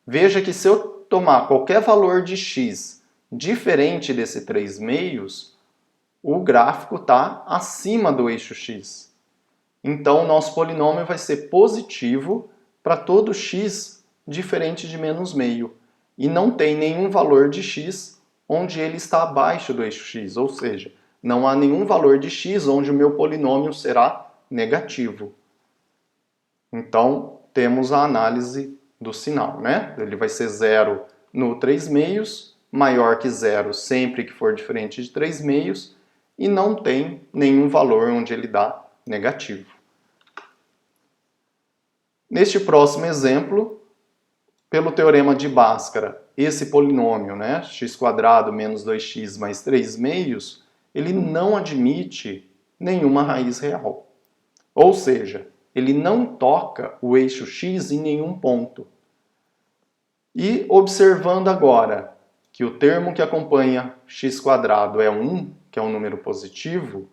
Veja que se eu tomar qualquer valor de x diferente desse 3 meios, o gráfico está acima do eixo x. Então, o nosso polinômio vai ser positivo para todo x diferente de menos meio. E não tem nenhum valor de x onde ele está abaixo do eixo x, ou seja, não há nenhum valor de x onde o meu polinômio será negativo. Então, temos a análise do sinal, né? Ele vai ser 0 no 3 meios, maior que 0 sempre que for diferente de 3 meios, e não tem nenhum valor onde ele dá negativo. Neste próximo exemplo, pelo teorema de Bhaskara, esse polinômio, né, x² menos 2x mais 3 meios, ele não admite nenhuma raiz real. Ou seja, ele não toca o eixo x em nenhum ponto. E observando agora que o termo que acompanha x² é 1, que é um número positivo,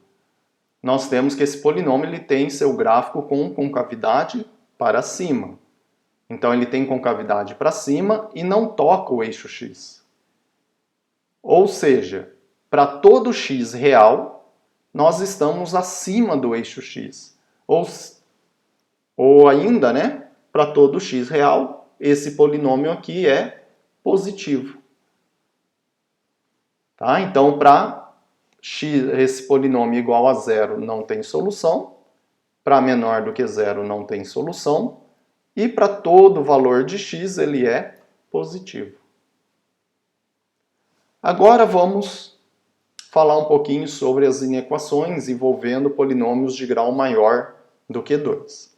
nós temos que esse polinômio ele tem seu gráfico com concavidade para cima. Então ele tem concavidade para cima e não toca o eixo x. Ou seja, para todo x real, nós estamos acima do eixo x. Ou ainda, né, para todo x real, esse polinômio aqui é positivo. Tá? Então, para esse polinômio igual a 0 não tem solução, para menor do que 0 não tem solução, e para todo valor de x ele é positivo. Agora vamos falar um pouquinho sobre as inequações envolvendo polinômios de grau maior do que 2.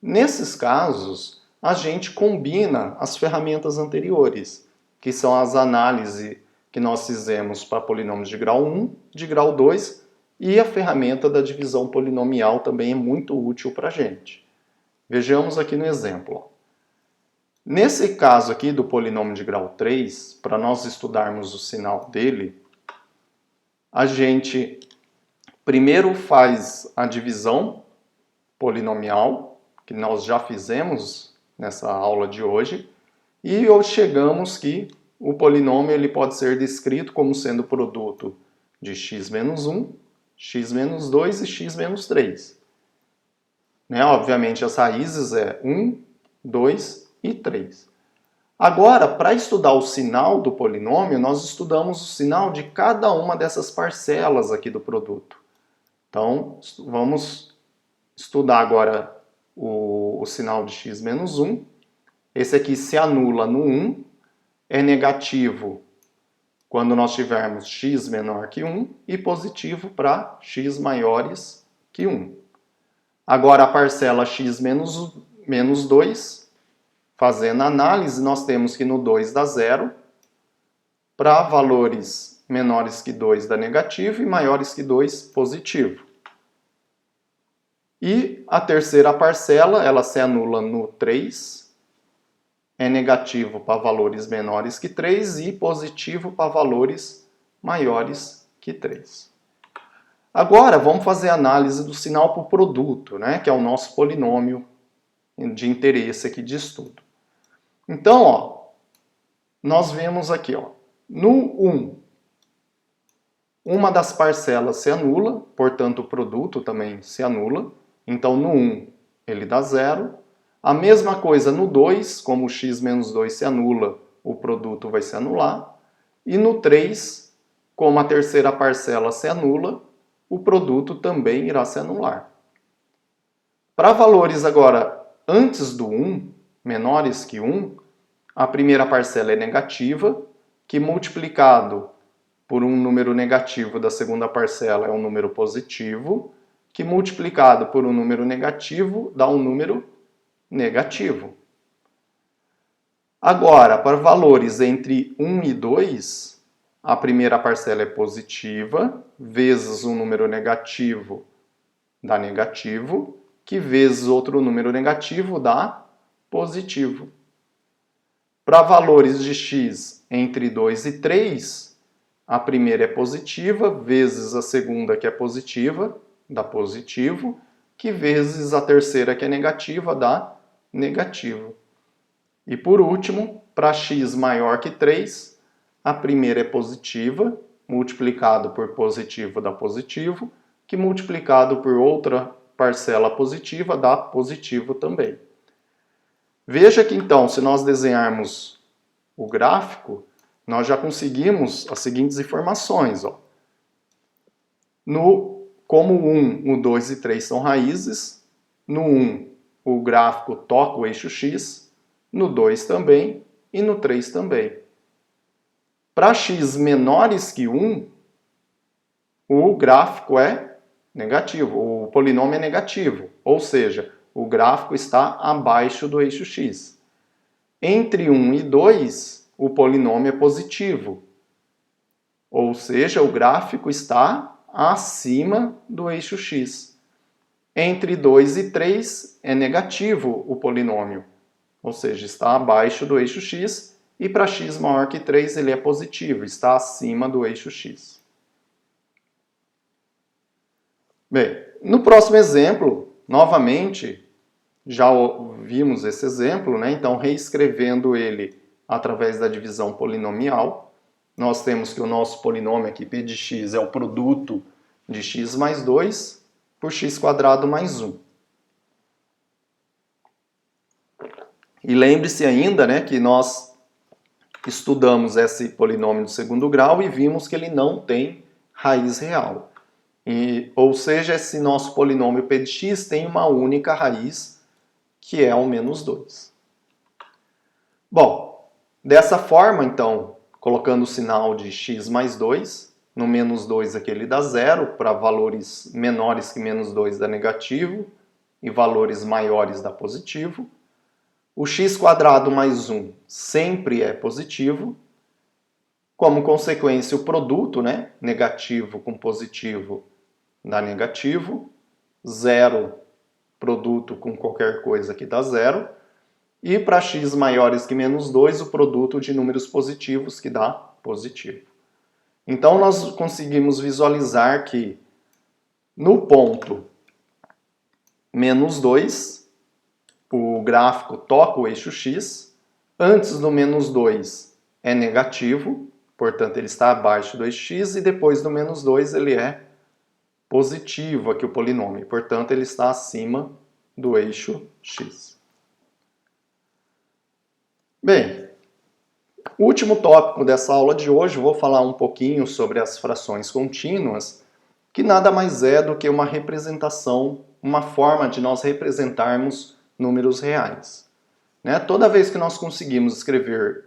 Nesses casos, a gente combina as ferramentas anteriores, que são as análises que nós fizemos para polinômios de grau 1, de grau 2, e a ferramenta da divisão polinomial também é muito útil para a gente. Vejamos aqui no exemplo. Nesse caso aqui do polinômio de grau 3, para nós estudarmos o sinal dele, a gente primeiro faz a divisão polinomial, que nós já fizemos nessa aula de hoje, e chegamos que o polinômio ele pode ser descrito como sendo produto de x menos 1, x menos 2 e x menos 3. Né? Obviamente as raízes é 1, 2 e 3. Agora, para estudar o sinal do polinômio, nós estudamos o sinal de cada uma dessas parcelas aqui do produto. Então, vamos estudar agora o sinal de x menos 1. Esse aqui se anula no 1, é negativo quando nós tivermos x menor que 1 e positivo para x maiores que 1. Agora a parcela x menos 2, fazendo a análise, nós temos que no 2 dá 0, para valores menores que 2 dá negativo e maiores que 2 positivo. E a terceira parcela, ela se anula no 3, é negativo para valores menores que 3 e positivo para valores maiores que 3. Agora, vamos fazer a análise do sinal para o produto, né, que é o nosso polinômio de interesse aqui de estudo. Então, ó, nós vemos aqui, ó, no 1, uma das parcelas se anula, portanto o produto também se anula. Então, no 1, ele dá 0. A mesma coisa no 2, como o x menos 2 se anula, o produto vai se anular. E no 3, como a terceira parcela se anula, o produto também irá se anular. Para valores agora antes do 1, menores que 1, a primeira parcela é negativa, que multiplicado por um número negativo da segunda parcela é um número positivo, que multiplicado por um número negativo dá um número negativo. Agora, para valores entre 1 e 2, a primeira parcela é positiva, vezes um número negativo dá negativo, que vezes outro número negativo dá positivo. Para valores de x entre 2 e 3, a primeira é positiva, vezes a segunda que é positiva, dá positivo, que vezes a terceira que é negativa, dá negativo. E por último, para x maior que 3, a primeira é positiva, multiplicado por positivo dá positivo, que multiplicado por outra parcela positiva dá positivo também. Veja que então, se nós desenharmos o gráfico, nós já conseguimos as seguintes informações. Como o 1, o 2 e 3 são raízes, no 1 o gráfico toca o eixo x, no 2 também e no 3 também. Para x menores que 1, o gráfico é negativo, o polinômio é negativo, ou seja, o gráfico está abaixo do eixo x. Entre 1 e 2, o polinômio é positivo, ou seja, o gráfico está acima do eixo x. Entre 2 e 3 é negativo o polinômio, ou seja, está abaixo do eixo x, e para x maior que 3 ele é positivo, está acima do eixo x. Bem, no próximo exemplo, novamente, já vimos esse exemplo, né? Então reescrevendo ele através da divisão polinomial, nós temos que o nosso polinômio aqui, p de x, é o produto de x mais 2 por x² mais 1. E lembre-se ainda, né, que nós estudamos esse polinômio de segundo grau e vimos que ele não tem raiz real. Ou seja, esse nosso polinômio p de x tem uma única raiz, que é o menos 2. Bom, dessa forma, então, colocando o sinal de x mais 2, no menos 2 aqui ele dá zero, para valores menores que menos 2 dá negativo, e valores maiores dá positivo. O x² mais 1 sempre é positivo. Como consequência, o produto, né, negativo com positivo, dá negativo. Zero, produto com qualquer coisa que dá zero. E para x maiores que menos 2, o produto de números positivos que dá positivo. Então nós conseguimos visualizar que no ponto menos 2, o gráfico toca o eixo x. Antes do menos 2 é negativo, portanto ele está abaixo do eixo x, e depois do menos 2 ele é positivo aqui o polinômio, portanto ele está acima do eixo x. Bem, o último tópico dessa aula de hoje, vou falar um pouquinho sobre as frações contínuas, que nada mais é do que uma representação, uma forma de nós representarmos números reais. Né? Toda vez que nós conseguimos escrever,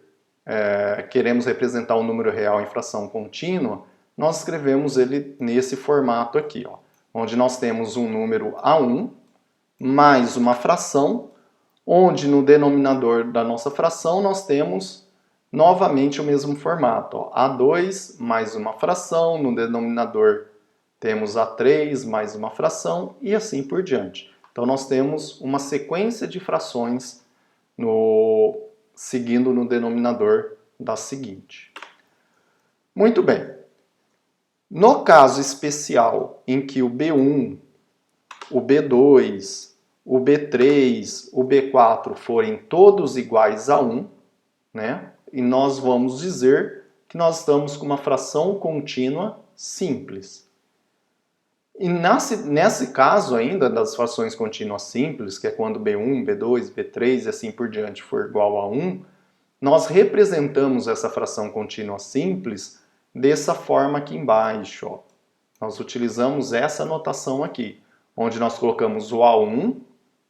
queremos representar um número real em fração contínua, nós escrevemos ele nesse formato aqui, ó, onde nós temos um número A1 mais uma fração, onde no denominador da nossa fração nós temos novamente o mesmo formato. Ó, A2 mais uma fração, no denominador temos A3 mais uma fração e assim por diante. Então nós temos uma sequência de frações seguindo no denominador da seguinte. Muito bem. No caso especial em que o B1, o B2, o B3, o B4 forem todos iguais a 1, né? E nós vamos dizer que nós estamos com uma fração contínua simples. E nesse caso ainda das frações contínuas simples, que é quando B1, B2, B3 e assim por diante for igual a 1, nós representamos essa fração contínua simples dessa forma aqui embaixo. Ó. Nós utilizamos essa notação aqui, onde nós colocamos o A1,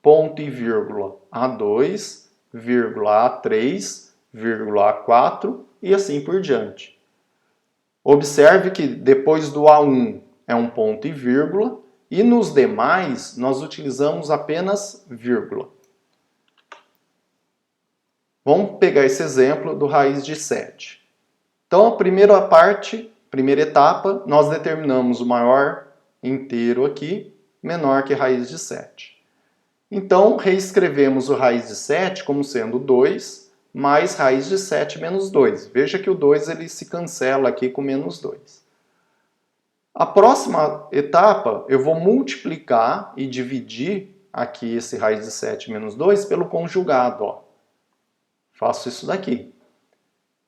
ponto e vírgula, A2, vírgula, A3, vírgula, A4 e assim por diante. Observe que depois do A1 é um ponto e vírgula, e nos demais nós utilizamos apenas vírgula. Vamos pegar esse exemplo do raiz de 7. Então, a primeira etapa, nós determinamos o maior inteiro aqui, menor que raiz de 7. Então, reescrevemos o raiz de 7 como sendo 2 mais raiz de 7 menos 2. Veja que o 2 ele se cancela aqui com menos 2. A próxima etapa, eu vou multiplicar e dividir aqui esse raiz de 7 menos 2 pelo conjugado. Ó. Faço isso daqui.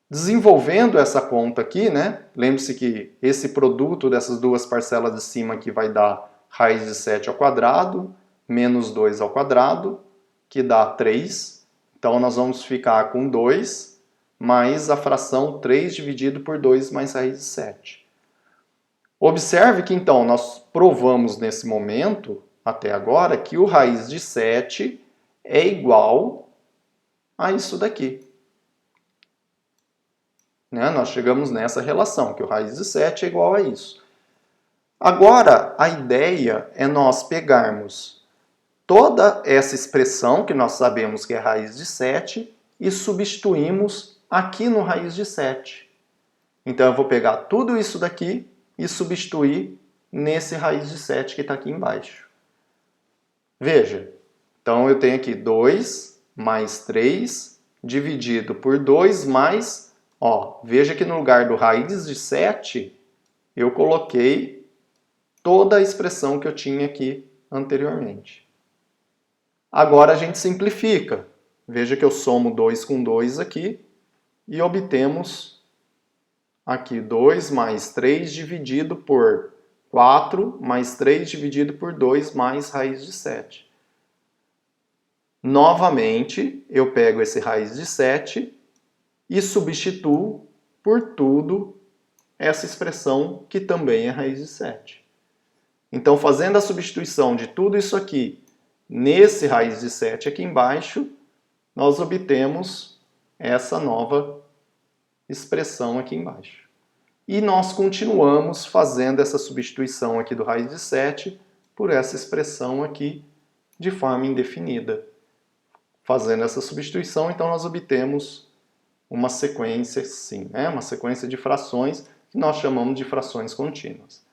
Desenvolvendo essa conta aqui, né? Lembre-se que esse produto dessas duas parcelas de cima aqui vai dar raiz de 7 ao quadrado, menos 2 ao quadrado, que dá 3. Então, nós vamos ficar com 2, mais a fração 3 dividido por 2 mais raiz de 7. Observe que, então, nós provamos nesse momento, até agora, que o raiz de 7 é igual a isso daqui. Né? Nós chegamos nessa relação, que o raiz de 7 é igual a isso. Agora, a ideia é nós pegarmos toda essa expressão, que nós sabemos que é raiz de 7, e substituímos aqui no raiz de 7. Então, eu vou pegar tudo isso daqui e substituir nesse raiz de 7 que está aqui embaixo. Veja, então eu tenho aqui 2 mais 3 dividido por 2 mais, ó, veja que no lugar do raiz de 7, eu coloquei toda a expressão que eu tinha aqui anteriormente. Agora a gente simplifica. Veja que eu somo 2 com 2 aqui e obtemos aqui 2 mais 3 dividido por 4 mais 3 dividido por 2 mais raiz de 7. Novamente, eu pego esse raiz de 7 e substituo por tudo essa expressão que também é raiz de 7. Então, fazendo a substituição de tudo isso aqui nesse raiz de 7 aqui embaixo, nós obtemos essa nova expressão aqui embaixo. E nós continuamos fazendo essa substituição aqui do raiz de 7 por essa expressão aqui de forma indefinida. Fazendo essa substituição, então nós obtemos uma sequência assim, né? Uma sequência de frações que nós chamamos de frações contínuas.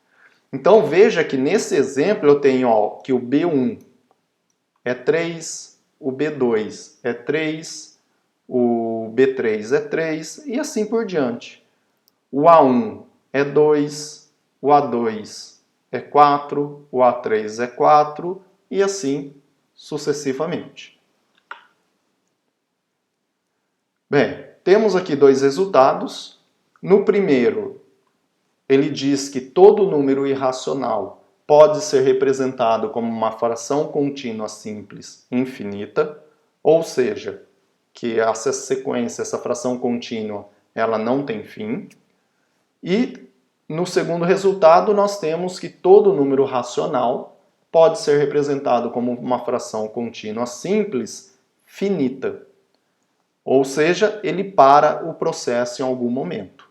Então veja que nesse exemplo eu tenho ó, que o B1 é 3, o B2 é 3, o B3 é 3 e assim por diante. O A1 é 2, o A2 é 4, o A3 é 4 e assim sucessivamente. Bem, temos aqui dois resultados. No primeiro, ele diz que todo número irracional pode ser representado como uma fração contínua simples infinita, ou seja, que essa sequência, essa fração contínua, ela não tem fim. E no segundo resultado, nós temos que todo número racional pode ser representado como uma fração contínua simples finita. Ou seja, ele para o processo em algum momento.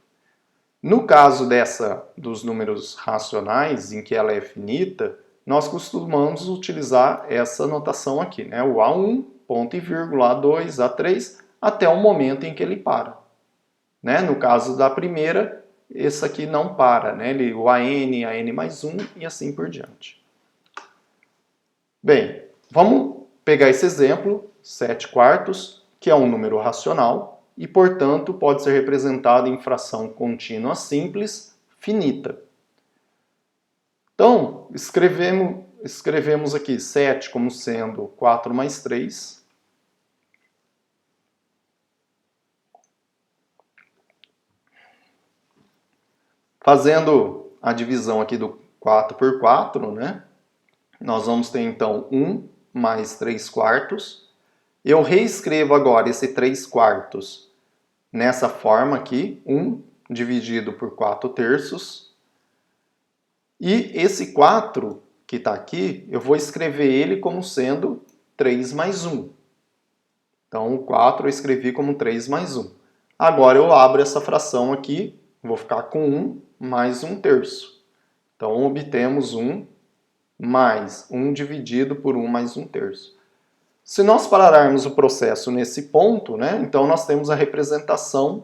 No caso dos números racionais, em que ela é finita, nós costumamos utilizar essa notação aqui, né? O A1, ponto e vírgula, A2, A3, até o momento em que ele para. Né? No caso da primeira, esse aqui não para, né? O AN mais 1 e assim por diante. Bem, vamos pegar esse exemplo, 7/4, que é um número racional e, portanto, pode ser representado em fração contínua simples finita. Então, escrevemos aqui 7 como sendo 4 mais 3. Fazendo a divisão aqui do 4 por 4, né? Nós vamos ter então 1 mais 3/4. Eu reescrevo agora esse 3/4 nessa forma aqui, 1 dividido por 4/3. E esse 4 que está aqui, eu vou escrever ele como sendo 3 mais 1. Então, o 4 eu escrevi como 3 mais 1. Agora eu abro essa fração aqui, vou ficar com 1 mais 1/3. Então, obtemos 1 mais 1 dividido por 1 mais 1/3. Se nós pararmos o processo nesse ponto, né, então nós temos a representação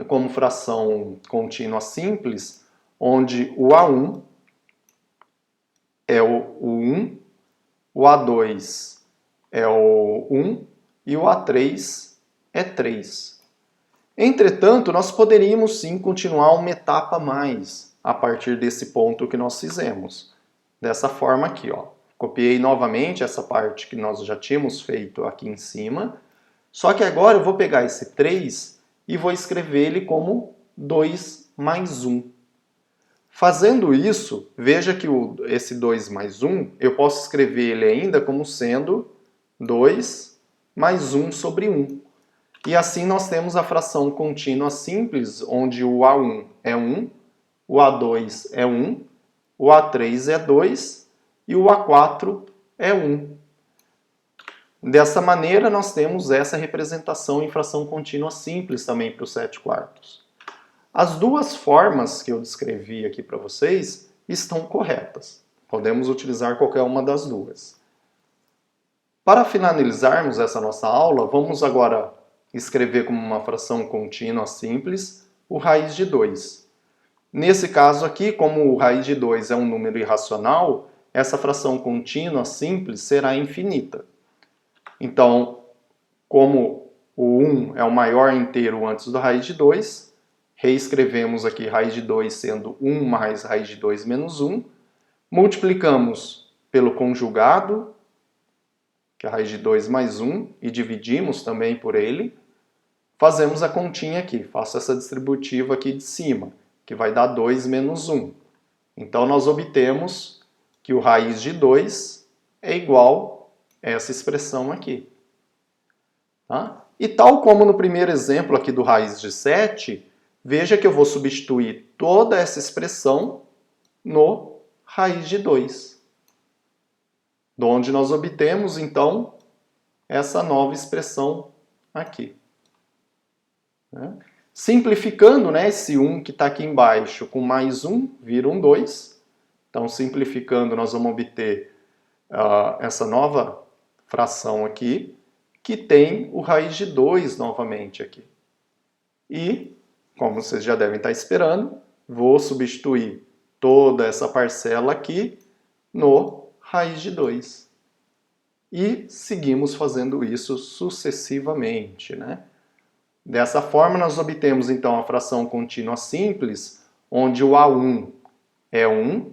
como fração contínua simples, onde o A1 é o 1, o A2 é o 1 e o A3 é 3. Entretanto, nós poderíamos sim continuar uma etapa a mais a partir desse ponto que nós fizemos. Dessa forma aqui, ó. Copiei novamente essa parte que nós já tínhamos feito aqui em cima, só que agora eu vou pegar esse 3 e vou escrever ele como 2 mais 1. Fazendo isso, veja que esse 2 mais 1, eu posso escrever ele ainda como sendo 2 mais 1 sobre 1. E assim nós temos a fração contínua simples, onde o A1 é 1, o A2 é 1, o A3 é 2 e o A4 é 1. Dessa maneira, nós temos essa representação em fração contínua simples também para os 7/4. As duas formas que eu descrevi aqui para vocês estão corretas. Podemos utilizar qualquer uma das duas. Para finalizarmos essa nossa aula, vamos agora escrever como uma fração contínua simples o raiz de 2. Nesse caso aqui, como o raiz de 2 é um número irracional, essa fração contínua simples será infinita. Então, como o 1 é o maior inteiro antes do raiz de 2, reescrevemos aqui raiz de 2 sendo 1 mais raiz de 2 menos 1, multiplicamos pelo conjugado, que é a raiz de 2 mais 1, e dividimos também por ele, fazemos a continha aqui, faço essa distributiva aqui de cima, que vai dar 2 menos 1. Então, nós obtemos que o raiz de 2 é igual a essa expressão aqui. Tá? E tal como no primeiro exemplo aqui do raiz de 7, veja que eu vou substituir toda essa expressão no raiz de 2. De onde nós obtemos, então, essa nova expressão aqui. Simplificando, né, esse 1 que está aqui embaixo com mais 1, vira um 2. Então, simplificando, nós vamos obter essa nova fração aqui, que tem o raiz de 2 novamente aqui. E, como vocês já devem estar esperando, vou substituir toda essa parcela aqui no raiz de 2. E seguimos fazendo isso sucessivamente, né? Dessa forma, nós obtemos então a fração contínua simples, onde o A1 é 1,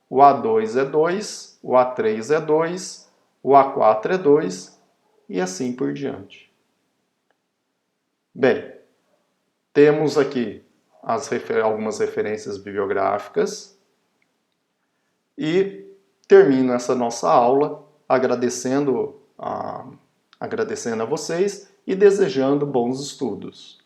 o A2 é 2, o A3 é 2, o A4 é 2 e assim por diante. Bem, temos aqui algumas referências bibliográficas e termino essa nossa aula agradecendo a vocês e desejando bons estudos.